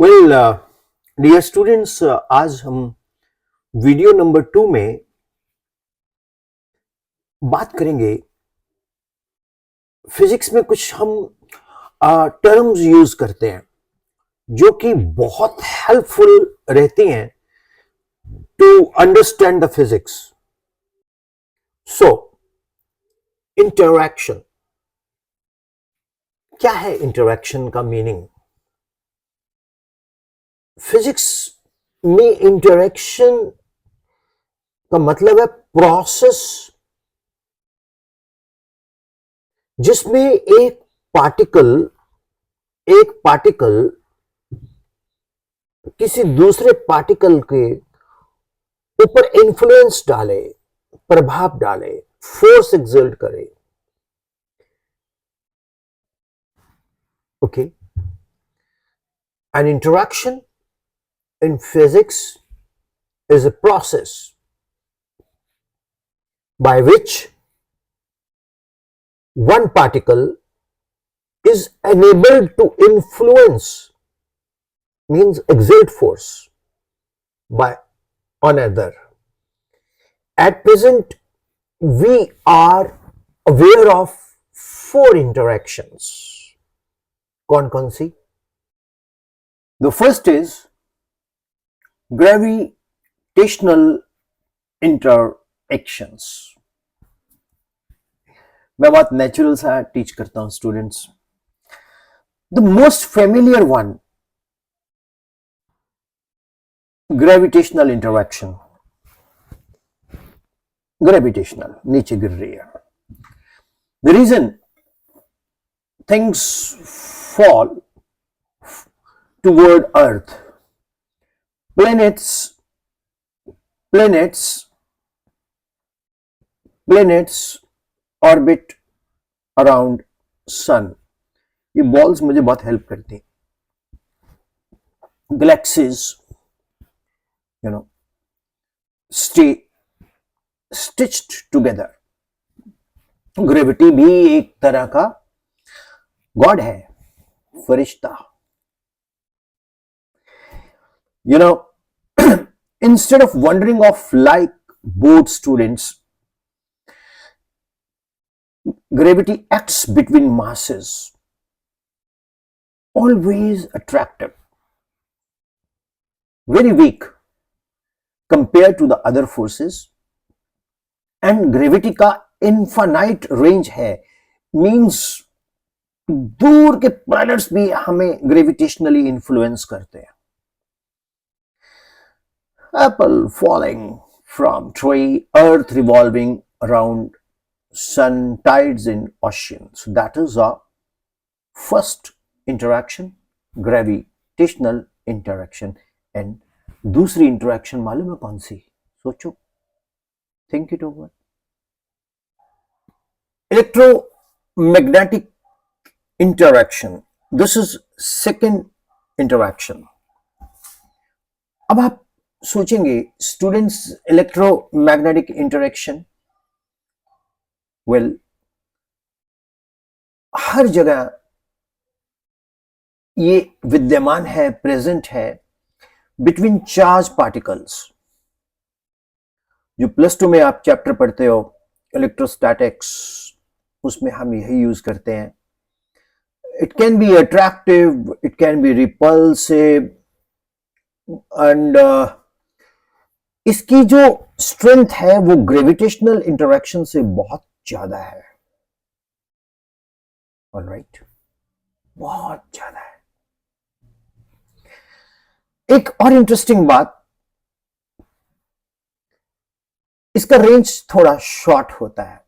Well dear students, आज हम video number 2 में बात करेंगे। फिजिक्स में कुछ हम टर्म्स यूज करते हैं जो कि बहुत हेल्पफुल रहती हैं to understand the physics. So interaction क्या है? इंटरैक्शन का मीनिंग फिजिक्स में इंटरैक्शन का मतलब है प्रोसेस जिसमें एक पार्टिकल किसी दूसरे पार्टिकल के ऊपर इन्फ्लुएंस डाले, प्रभाव डाले, फोर्स एक्सर्ट करे। Okay, an interaction in physics is a process by which one particle is enabled to influence, means exert force by another. At present, we are aware of 4 interactions. कौन सी? The first is gravitational interactions. मैं बात natural सा teach करता हूं students. The most familiar one, gravitational interaction. Gravitational, नीचे गिर रही है। The reason things fall toward earth, planets orbit around sun. ये बॉल्स मुझे बहुत हेल्प करती। Galaxies stay stitched together. Gravity भी एक तरह का गॉड है, फरिश्ता। instead of wandering off like both students, gravity acts between masses, always attractive, very weak compared to the other forces, and gravity का infinite range है, means दूर के planets भी हमें gravitationally influence करते हैं। Apple falling from tree, earth revolving around sun, tides in ocean. So that is our first interaction, gravitational interaction. And दूसरी interaction मालूम है कौन सी? सोचो, think it over. Electromagnetic interaction. This is second interaction. अब आप सोचेंगे स्टूडेंट्स, इलेक्ट्रोमैग्नेटिक इंटरेक्शन, वेल हर जगह ये विद्यमान है, प्रेजेंट है बिटवीन चार्ज पार्टिकल्स। जो +2 में आप चैप्टर पढ़ते हो इलेक्ट्रोस्टैटिक्स, उसमें हम यही यूज करते हैं। It can be attractive, it can be repulsive, and इसकी जो स्ट्रेंथ है वो ग्रेविटेशनल इंटरेक्शन से बहुत ज्यादा है। ऑलराइट, बहुत ज्यादा है। एक और इंटरेस्टिंग बात, इसका रेंज थोड़ा शॉर्ट होता है।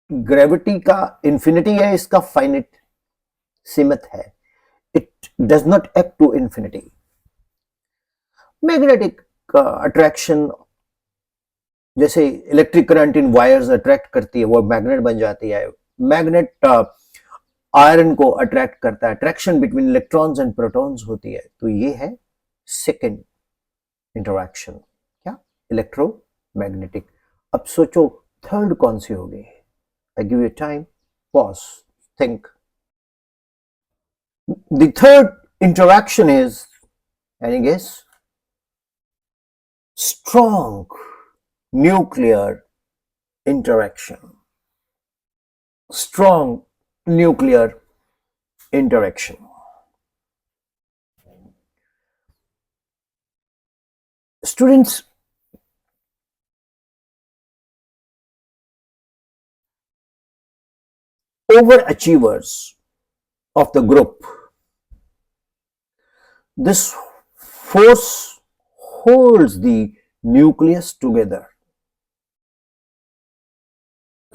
ग्रेविटी का इंफिनिटी है, इसका फाइनिट, सीमित है। It does not act to infinity. Magnetic attraction, जैसे electric current in wires attract करती है, वो मैग्नेट बन जाती है। मैग्नेट आयरन को अट्रैक्ट करता है, attraction between electrons and protons होती है। तो ये है सेकेंड इंटरैक्शन, क्या? इलेक्ट्रोमैग्नेटिक। अब सोचो थर्ड कौन सी होगी? I give you time, pause, think. The third interaction is, any guess? Strong nuclear interaction. Strong nuclear interaction. Students, overachievers of the group, this force holds the nucleus together.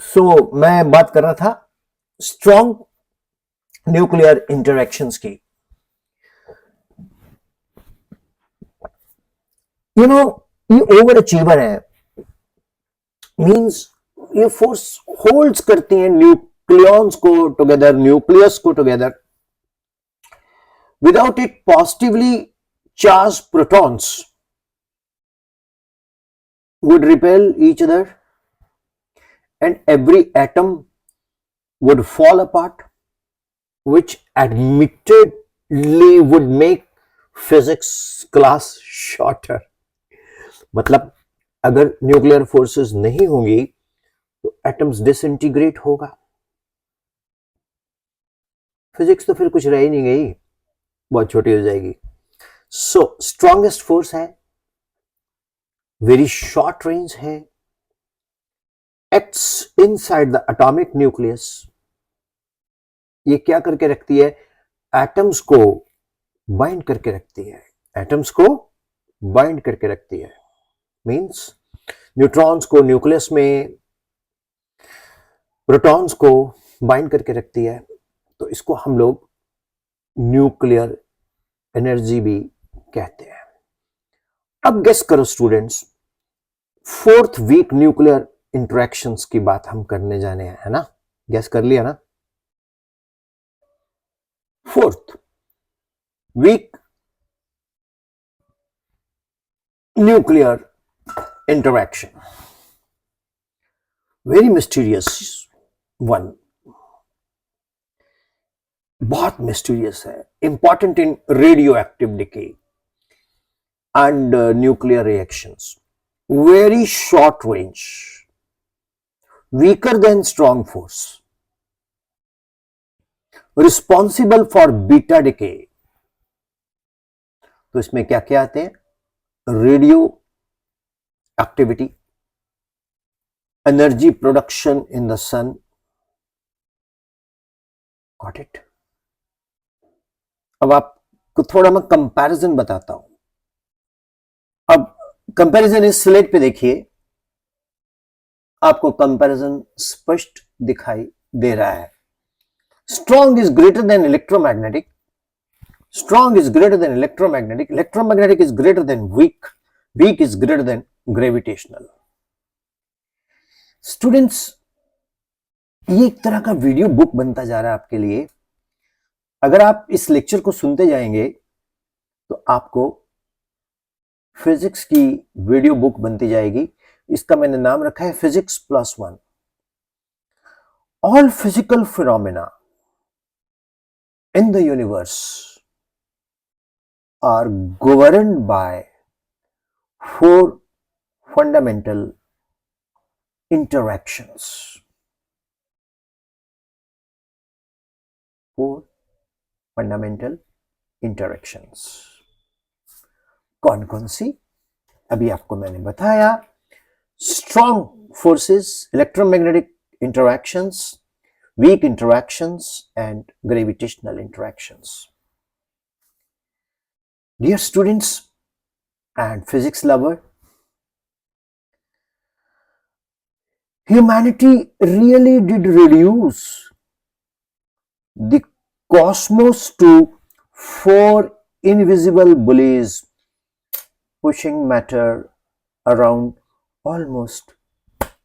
So मैं बात कर रहा था strong nuclear interactions की. You know, ये overachiever है, means ये force holds करती है nucleons को together, nucleus को together. Without it, positively charged protons would repel each other and every atom would fall apart, which admittedly would make physics class shorter. मतलब अगर nuclear forces नहीं होंगी तो एटम्स डिसइंटीग्रेट होगा, फिजिक्स तो फिर कुछ रह ही नहीं गई, बहुत छोटी हो जाएगी. सो स्ट्रॉन्गेस्ट फोर्स है, वेरी शॉर्ट रेंज है, acts inside the atomic nucleus. ये क्या करके रखती है? एटम्स को बाइंड करके रखती है, एटम्स को बाइंड करके रखती है. मींस न्यूट्रॉन्स को न्यूक्लियस में, प्रोटॉन्स को बाइंड करके रखती है. तो इसको हम लोग न्यूक्लियर एनर्जी भी कहते हैं. अब गेस करो students, fourth weak nuclear interactions की बात हम करने जाने हैं, है ना? गेस कर लिया ना? Fourth weak nuclear interaction, very mysterious one, बहुत mysterious है, important in radioactive decay and nuclear reactions, very short range, weaker than strong force, responsible for beta decay. तो इसमें क्या क्या आते हैं? Radio activity, energy production in the sun. Got it? अब आपको थोड़ा मैं कंपैरिजन बताता हूं. अब कंपैरिजन इस स्लेट पे देखिए, आपको कंपैरिजन स्पष्ट दिखाई दे रहा है. Strong is greater than electromagnetic, strong is greater than electromagnetic, electromagnetic is greater than weak, weak is greater than gravitational. Students, ये एक तरह का वीडियो बुक बनता जा रहा है आपके लिए. अगर आप इस लेक्चर को सुनते जाएंगे तो आपको फिजिक्स की वीडियो बुक बनती जाएगी. इसका मैंने नाम रखा है physics +1. All physical phenomena in the universe are governed by 4 fundamental interactions. 4 fundamental interactions. कौन कौन सी? अभी आपको मैंने बताया. Strong forces, electromagnetic interactions, weak interactions and gravitational interactions. Dear students and physics lover, humanity really did reduce the cosmos to 4 invisible bullies pushing matter around, almost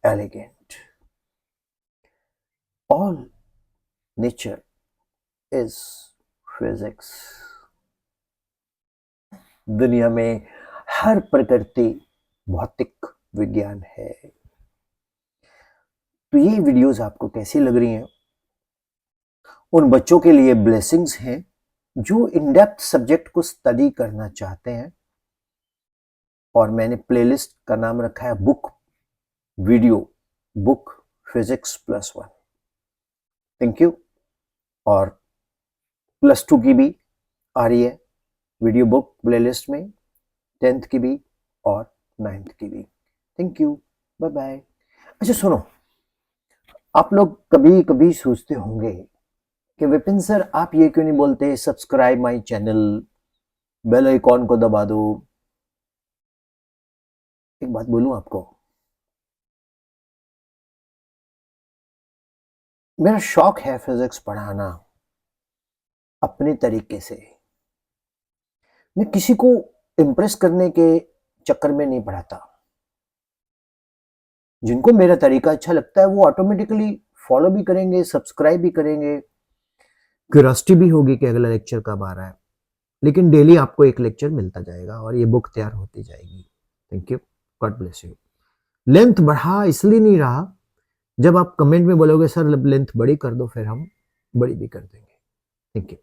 elegant. All nature is physics. दुनिया में हर प्रकृति भौतिक विज्ञान है. तो ये videos आपको कैसी लग रही हैं? उन बच्चों के लिए ब्लेसिंग्स हैं जो इन डेप्थ सब्जेक्ट को स्टडी करना चाहते हैं, और मैंने प्लेलिस्ट का नाम रखा है book video book physics +1। Thank you. और +2 की भी आ रही है वीडियो बुक प्लेलिस्ट में, 10th की भी और 9th की भी। Thank you, bye bye. अच्छा सुनो, आप लोग कभी कभी सोचते होंगे कि विपिन सर आप ये क्यों नहीं बोलते subscribe my channel, bell icon को दबा दो। एक बात बोलूं आपको, मेरा शौक है फिजिक्स पढ़ाना अपने तरीके से। मैं किसी को इम्प्रेस करने के चक्कर में नहीं पढ़ाता। जिनको मेरा तरीका अच्छा लगता है वो ऑटोमेटिकली फॉलो भी करेंगे, सब्सक्राइब भी करेंगे, क्यूरियोसिटी भी होगी कि अगला लेक्चर कब आ रहा है। लेकिन डेली आपको एक लेक्चर मिलता जाएगा और ये बुक तैयार होती जाएगी। Thank you, God bless you. Length बढ़ा इसलिए नहीं रहा, जब आप कमेंट में बोलोगे सर लेंथ बड़ी कर दो, फिर हम बड़ी भी कर देंगे। Thank you.